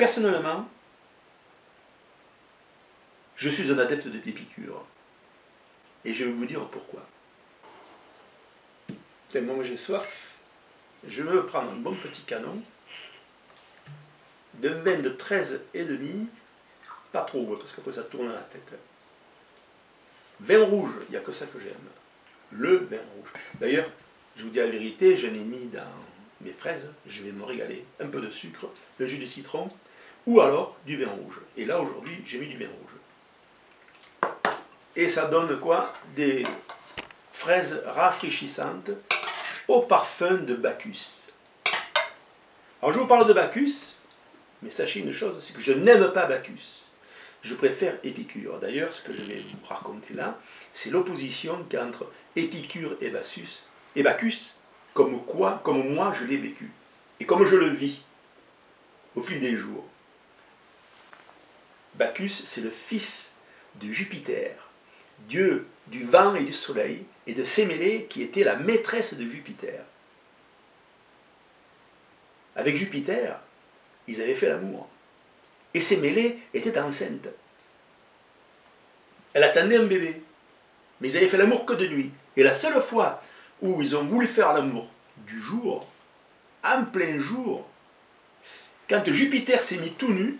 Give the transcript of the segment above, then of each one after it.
Personnellement, je suis un adepte de l'Épicure. Et je vais vous dire pourquoi. Tellement j'ai soif, je vais prendre un bon petit canon de vin de 13,5, pas trop, parce qu'après ça tourne à la tête. Vin rouge, il n'y a que ça que j'aime. Le vin rouge. D'ailleurs, je vous dis la vérité, j'en ai mis dans mes fraises, je vais me régaler. Un peu de sucre, le jus de citron, ou alors du vin rouge. Et là, aujourd'hui, j'ai mis du vin rouge. Et ça donne quoi? Des fraises rafraîchissantes au parfum de Bacchus. Alors, je vous parle de Bacchus, mais sachez une chose, c'est que je n'aime pas Bacchus. Je préfère Épicure. D'ailleurs, ce que je vais vous raconter là, c'est l'opposition qu'il y a entre Épicure et Bacchus, comme moi je l'ai vécu, et comme je le vis au fil des jours. Bacchus, c'est le fils de Jupiter, dieu du vent et du soleil, et de Sémélé, qui était la maîtresse de Jupiter. Avec Jupiter, ils avaient fait l'amour. Et Sémélé était enceinte. Elle attendait un bébé. Mais ils avaient fait l'amour que de nuit. Et la seule fois où ils ont voulu faire l'amour du jour, en plein jour, quand Jupiter s'est mis tout nu,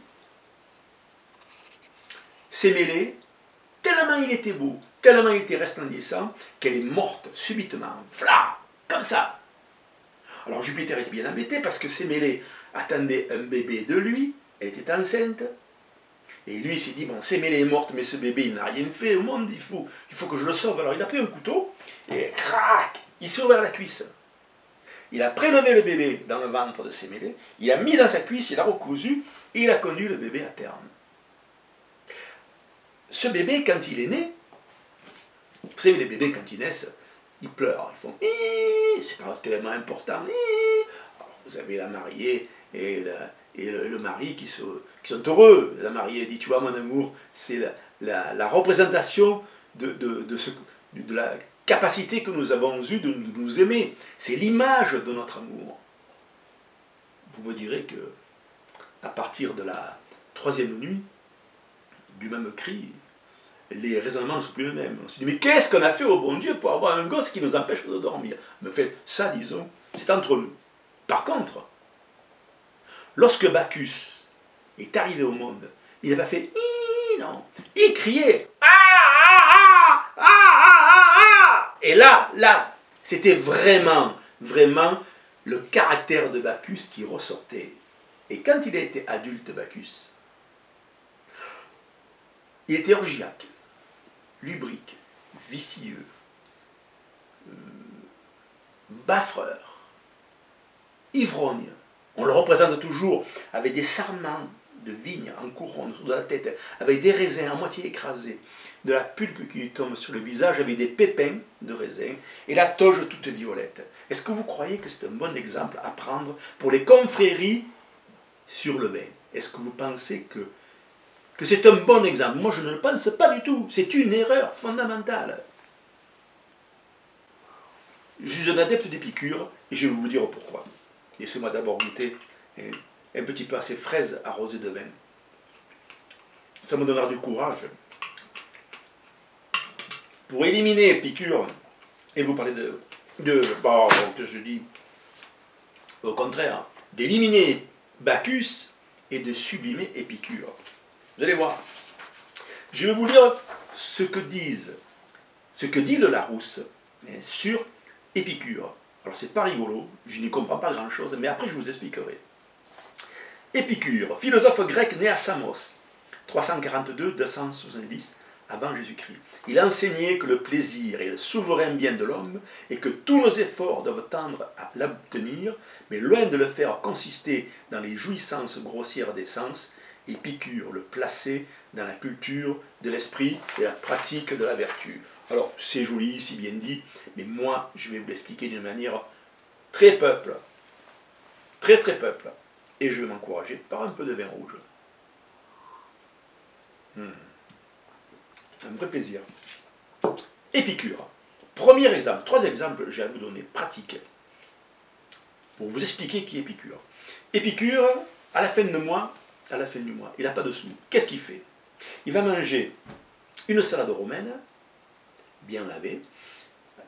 Sémélé, tellement il était beau, tellement il était resplendissant, qu'elle est morte subitement, v'là, comme ça. Alors Jupiter était bien embêté parce que Sémélé attendait un bébé de lui, elle était enceinte, et lui il s'est dit, bon, Sémélé est morte, mais ce bébé il n'a rien fait au monde, il faut que je le sauve. Alors il a pris un couteau, et crac, il s'est ouvert la cuisse. Il a prélevé le bébé dans le ventre de Sémélé, il a mis dans sa cuisse, il a recousu, et il a conduit le bébé à terme. Ce bébé, quand il est né, vous savez, les bébés, quand ils naissent, ils pleurent, ils font « c'est pas tellement important ». Alors, vous avez la mariée et le mari qui sont heureux. La mariée dit « tu vois, mon amour, c'est la représentation de la capacité que nous avons eue de nous aimer. C'est l'image de notre amour ». Vous me direz que à partir de la 3e nuit, du même cri, les raisonnements ne sont plus les mêmes. On se dit, mais qu'est-ce qu'on a fait au bon Dieu pour avoir un gosse qui nous empêche de dormir? Mais fait, ça, disons, c'est entre nous. Par contre, lorsque Bacchus est arrivé au monde, il n'a pas fait non, il criait et là, c'était vraiment le caractère de Bacchus qui ressortait. Et quand il a été adulte, Bacchus, il était orgiaque, lubrique, vicieux, baffreur, ivrogne. On le représente toujours avec des sarments de vigne en couronne autour de la tête, avec des raisins à moitié écrasés, de la pulpe qui lui tombe sur le visage avec des pépins de raisin et la toge toute violette. Est-ce que vous croyez que c'est un bon exemple à prendre pour les confréries sur le vin? Est-ce que vous pensez que c'est un bon exemple? Moi, je ne le pense pas du tout. C'est une erreur fondamentale. Je suis un adepte d'Épicure et je vais vous dire pourquoi. Laissez-moi d'abord goûter un petit peu à ces fraises arrosées de vin. Ça me donnera du courage pour éliminer Épicure et vous parler bon, que je dis au contraire, d'éliminer Bacchus et de sublimer Épicure. Vous allez voir. Je vais vous lire ce que dit le Larousse sur Épicure. Alors c'est pas rigolo, je n'y comprends pas grand chose, mais après je vous expliquerai. Épicure, philosophe grec né à Samos, 342-270 avant Jésus-Christ. Il a enseigné que le plaisir est le souverain bien de l'homme et que tous nos efforts doivent tendre à l'obtenir, mais loin de le faire consister dans les jouissances grossières des sens, Épicure le plaçait dans la culture de l'esprit et la pratique de la vertu. Alors, c'est joli, c'est bien dit, mais moi, je vais vous l'expliquer d'une manière très peuple, très peuple, et je vais m'encourager par un peu de vin rouge. Un vrai plaisir. Épicure. Premier exemple, 3 exemples, j'ai à vous donner, pratiques, pour vous expliquer qui est Épicure. Épicure, à la fin de mois, à la fin du mois, il n'a pas de sous. Qu'est-ce qu'il fait? Il va manger une salade romaine, bien lavée,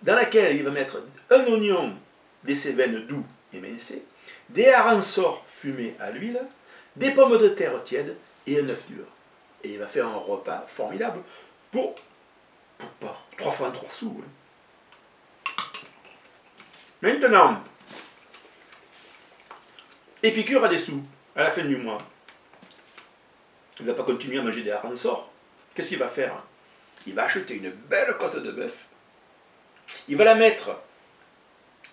dans laquelle il va mettre un oignon, des cévennes doux émincés, des harensorts fumés à l'huile, des pommes de terre tièdes et un œuf dur. Et il va faire un repas formidable pour pas 3 fois 3 sous. Hein. Maintenant, Épicure a des sous à la fin du mois. Il ne va pas continuer à manger des harensorts. Qu'est-ce qu'il va faire? Il va acheter une belle côte de bœuf. Il va la mettre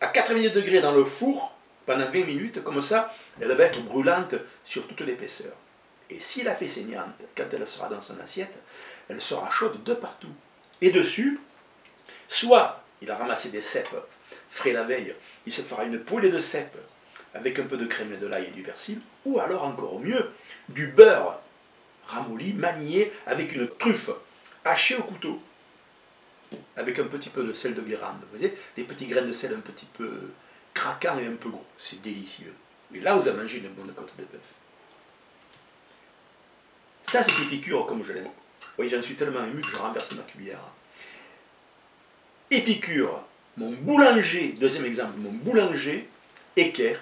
à 80 degrés dans le four pendant 20 minutes. Comme ça, elle va être brûlante sur toute l'épaisseur. Et s'il la fait saignante, quand elle sera dans son assiette, elle sera chaude de partout. Et dessus, soit il a ramassé des cèpes frais la veille, il se fera une poêlée de cèpes avec un peu de crème de l'ail et du persil, ou alors encore mieux, du beurre ramolli, manié avec une truffe hachée au couteau, avec un petit peu de sel de Guérande. Vous voyez, les petits grains de sel un petit peu craquants et un peu gros. C'est délicieux. Mais là, vous avez mangé une bonne côte de bœuf. Ça, c'est Épicure comme je l'aime. Oui, j'en suis tellement ému que je renverse ma cuillère. Épicure, mon boulanger, deuxième exemple, mon boulanger, Équerre,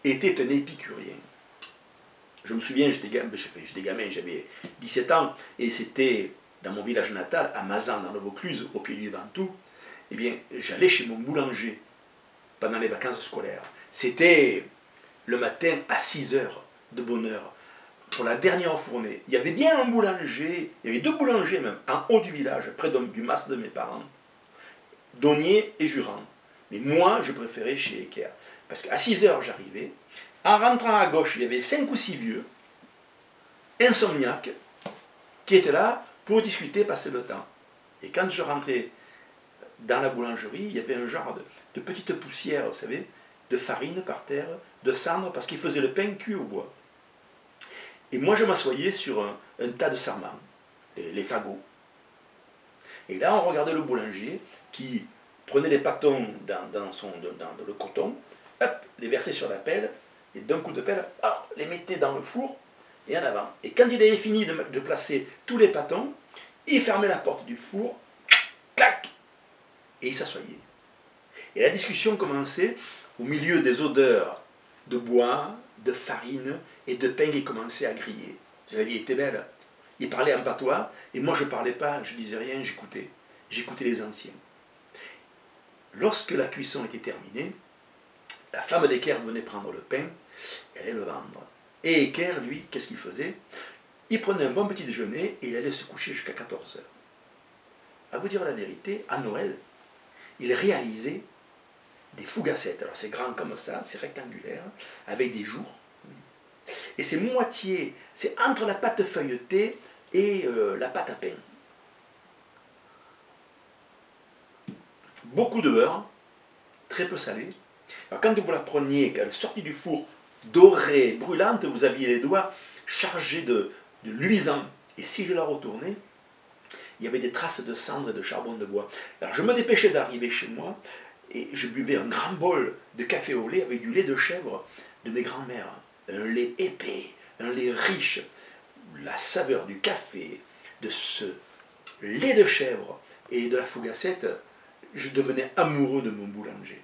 était un épicurien. Je me souviens, j'étais gamin, j'avais 17 ans, et c'était dans mon village natal, à Mazan, dans le Vaucluse, au pied du Ventoux. Eh bien, j'allais chez mon boulanger pendant les vacances scolaires. C'était le matin à 6 heures de bonne heure, pour la dernière fournée. Il y avait bien un boulanger, il y avait 2 boulangers même, en haut du village, près du mas de mes parents, Donnier et Jurand. Mais moi, je préférais chez Équerre. Parce qu'à 6 heures, j'arrivais. En rentrant à gauche, il y avait 5 ou 6 vieux, insomniaques, qui étaient là pour discuter, passer le temps. Et quand je rentrais dans la boulangerie, il y avait un genre de petite poussière, vous savez, de farine par terre, de cendre, parce qu'ils faisaient le pain cuit au bois. Et moi, je m'assoyais sur un tas de sarments, les fagots. Et là, on regardait le boulanger qui prenait les pâtons dans le coton, hop, les versait sur la pelle, et d'un coup de pelle, hop, les mettait dans le four, et en avant. Et quand il avait fini de placer tous les pâtons, il fermait la porte du four, clac, et il s'assoyait. Et la discussion commençait au milieu des odeurs de bois, de farine et de pain qui commençaient à griller. La vie était belle. Il parlait en patois, et moi je ne parlais pas, je disais rien, j'écoutais. J'écoutais les anciens. Lorsque la cuisson était terminée, la femme d'Équerre venait prendre le pain, elle allait le vendre. Et Équerre, lui, qu'est-ce qu'il faisait? Il prenait un bon petit déjeuner et il allait se coucher jusqu'à 14 heures. À vous dire la vérité, à Noël, il réalisait des fougassettes. Alors c'est grand comme ça, c'est rectangulaire, avec des jours. Et c'est moitié, c'est entre la pâte feuilletée et la pâte à pain. Beaucoup de beurre, très peu salé. Alors quand vous la preniez, qu'elle sortit du four dorée, brûlante, vous aviez les doigts chargés de luisant. Et si je la retournais, il y avait des traces de cendre et de charbon de bois. Alors je me dépêchais d'arriver chez moi et je buvais un grand bol de café au lait avec du lait de chèvre de mes grands-mères. Un lait épais, un lait riche. La saveur du café, de ce lait de chèvre et de la fougassette, je devenais amoureux de mon boulanger.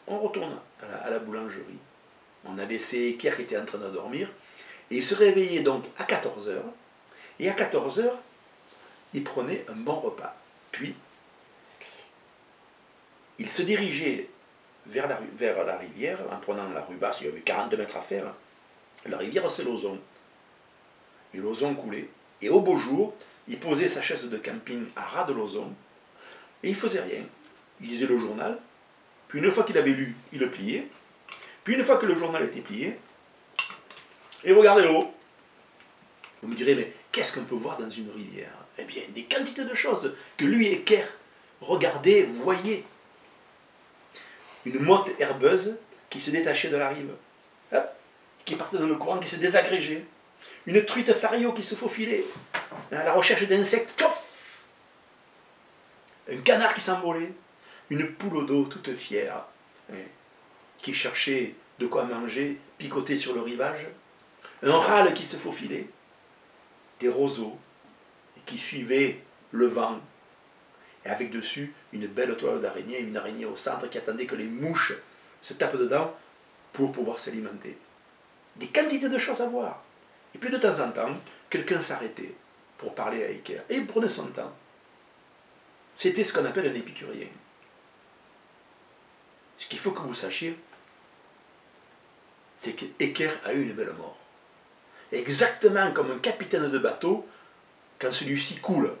On retourne à la boulangerie. On a laissé Équerre qui était en train de dormir. Et il se réveillait donc à 14 heures. Et à 14 heures, il prenait un bon repas. Puis, il se dirigeait vers la rivière en prenant la rue basse. Il y avait 40 mètres à faire. La rivière, c'est l'Ozon. Et l'Ozon coulait. Et au beau jour, il posait sa chaise de camping à ras de l'Ozon. Et il ne faisait rien. Il lisait le journal. Puis une fois qu'il avait lu, il le pliait. Puis une fois que le journal était plié, il regardait l'eau. Vous me direz, mais qu'est-ce qu'on peut voir dans une rivière? Eh bien, des quantités de choses que lui et Équerre regardaient, voyaient. Une motte herbeuse qui se détachait de la rive, hop, qui partait dans le courant, qui se désagrégeait. Une truite fario qui se faufilait à la recherche d'insectes. Tchouf! Un canard qui s'envolait. Une poule au dos toute fière, qui cherchait de quoi manger, picotait sur le rivage. un râle qui se faufilait, des roseaux qui suivaient le vent, et avec dessus une belle toile d'araignée, une araignée au centre qui attendait que les mouches se tapent dedans pour pouvoir s'alimenter. Des quantités de choses à voir. Et puis de temps en temps, quelqu'un s'arrêtait pour parler à Équerre, et il prenait son temps. C'était ce qu'on appelle un épicurien. Ce qu'il faut que vous sachiez, c'est qu'Équerre a eu une belle mort. Exactement comme un capitaine de bateau, quand celui-ci coule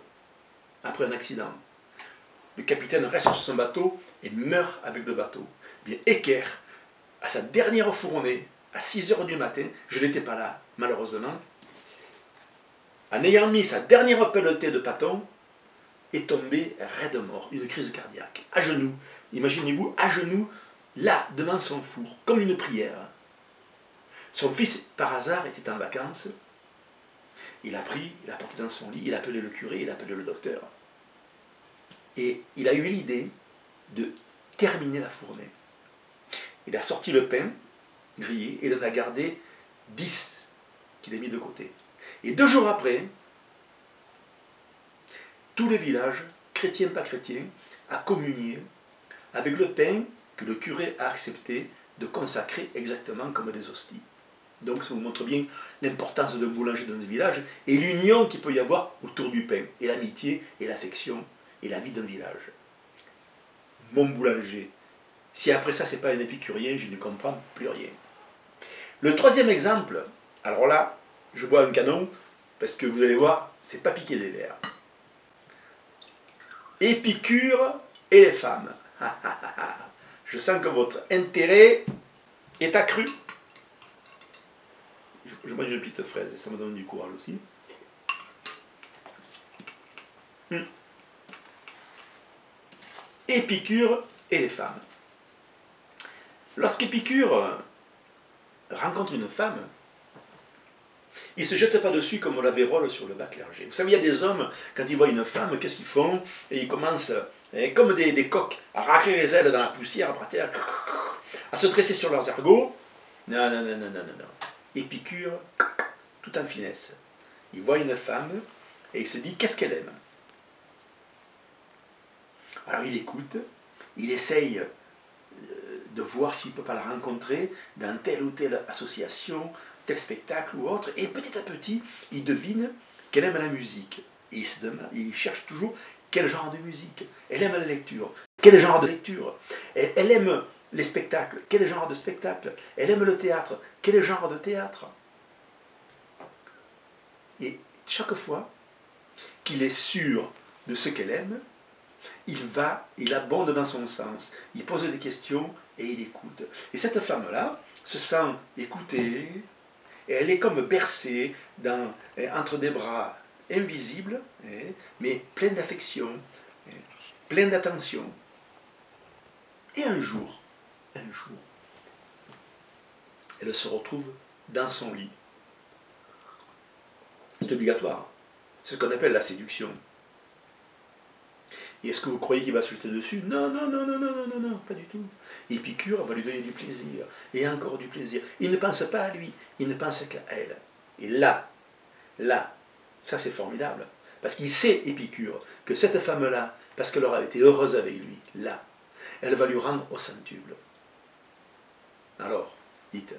après un accident. Le capitaine reste sur son bateau et meurt avec le bateau. Bien, Équerre, à sa dernière fournée, à 6 h du matin, je n'étais pas là, malheureusement, en ayant mis sa dernière pelletée de pâton, est tombé raide mort, une crise cardiaque, à genoux. Imaginez-vous, à genoux, là, devant son four, comme une prière. Son fils, par hasard, était en vacances. Il a pris, il a porté dans son lit, il a appelé le curé, il a appelé le docteur. Et il a eu l'idée de terminer la fournée. Il a sorti le pain grillé et il en a gardé 10 qu'il a mis de côté. Et 2 jours après, tout le village, chrétien pas chrétien, a communié avec le pain que le curé a accepté de consacrer exactement comme des hosties. Donc ça vous montre bien l'importance d'un boulanger dans un village et l'union qu'il peut y avoir autour du pain, et l'amitié, et l'affection, et la vie d'un village. Mon boulanger, si après ça c'est pas un épicurien, je ne comprends plus rien. Le troisième exemple, alors là, je bois un canon, parce que vous allez voir, c'est pas piqué des verres. Épicure et les femmes. Je sens que votre intérêt est accru. Je mange une petite fraise, ça me donne du courage aussi. Épicure et les femmes. Lorsqu'Épicure rencontre une femme, il ne se jette pas dessus comme la vérole sur le bas clergé. Vous savez, il y a des hommes, quand ils voient une femme, qu'est-ce qu'ils font? Et ils commencent, comme des coqs, à racher les ailes dans la poussière, à terre, à se dresser sur leurs ergots. Non, non, non, non, non, non, non. Épicure, tout en finesse. Il voit une femme et il se dit, qu'est-ce qu'elle aime? Alors il écoute, il essaye de voir s'il ne peut pas la rencontrer dans telle ou telle association, tel spectacle ou autre, et petit à petit, il devine qu'elle aime la musique. Et il cherche toujours quel genre de musique. Elle aime la lecture. Quel genre de lecture? Elle aime les spectacles. Quel genre de spectacle? Elle aime le théâtre. Quel genre de théâtre? Et chaque fois qu'il est sûr de ce qu'elle aime, il abonde dans son sens. Il pose des questions et il écoute. Et cette femme-là se sent écoutée, et elle est comme bercée entre des bras invisibles, mais pleins d'affection, pleins d'attention. Et un jour, elle se retrouve dans son lit. C'est obligatoire. C'est ce qu'on appelle la séduction. Et est-ce que vous croyez qu'il va se jeter dessus? Non, non, non, non, non, non, non, non, pas du tout. Épicure va lui donner du plaisir, et encore du plaisir. Il ne pense pas à lui, il ne pense qu'à elle. Et là, ça c'est formidable. Parce qu'il sait, Épicure, que cette femme-là, parce qu'elle aura été heureuse avec lui, là, elle va lui rendre au centuple. Alors, dites,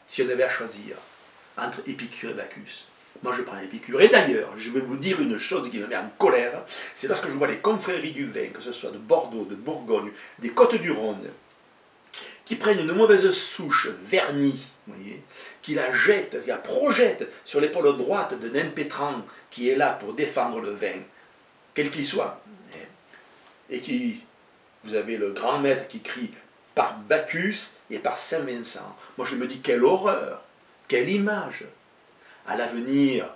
si on avait à choisir entre Épicure et Bacchus, moi je prends Épicure. Et d'ailleurs, je vais vous dire une chose qui me met en colère, c'est lorsque je vois les confréries du vin, que ce soit de Bordeaux, de Bourgogne, des Côtes-du-Rhône, qui prennent une mauvaise souche vernie, vous voyez, qui la jettent, qui la projettent sur l'épaule droite d'un impétrant qui est là pour défendre le vin, quel qu'il soit, et qui, vous avez le grand maître qui crie par Bacchus et par Saint-Vincent. Moi je me dis, quelle horreur, quelle image. À l'avenir,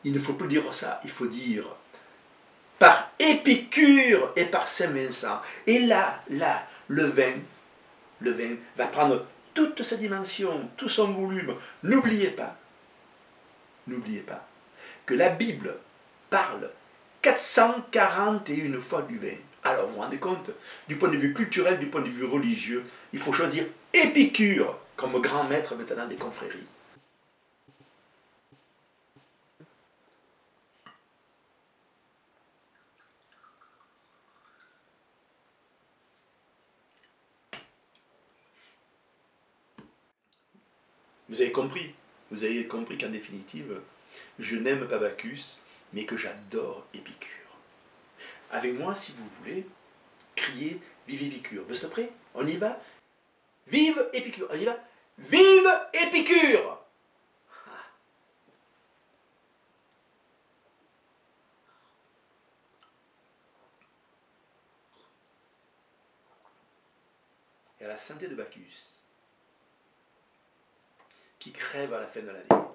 il ne faut plus dire ça, il faut dire par Épicure et par Saint-Vincent. Et là, le vin va prendre toute sa dimension, tout son volume. N'oubliez pas que la Bible parle 441 fois du vin. Alors vous vous rendez compte, du point de vue culturel, du point de vue religieux, il faut choisir Épicure comme grand maître maintenant des confréries. Vous avez compris. Vous avez compris qu'en définitive, je n'aime pas Bacchus, mais que j'adore Épicure. Avec moi, si vous voulez, criez vive Épicure. Vous êtes prêts? On y va? Vive Épicure. On y va? Vive Épicure! Et à la santé de Bacchus, qui crève à la fin de l'année.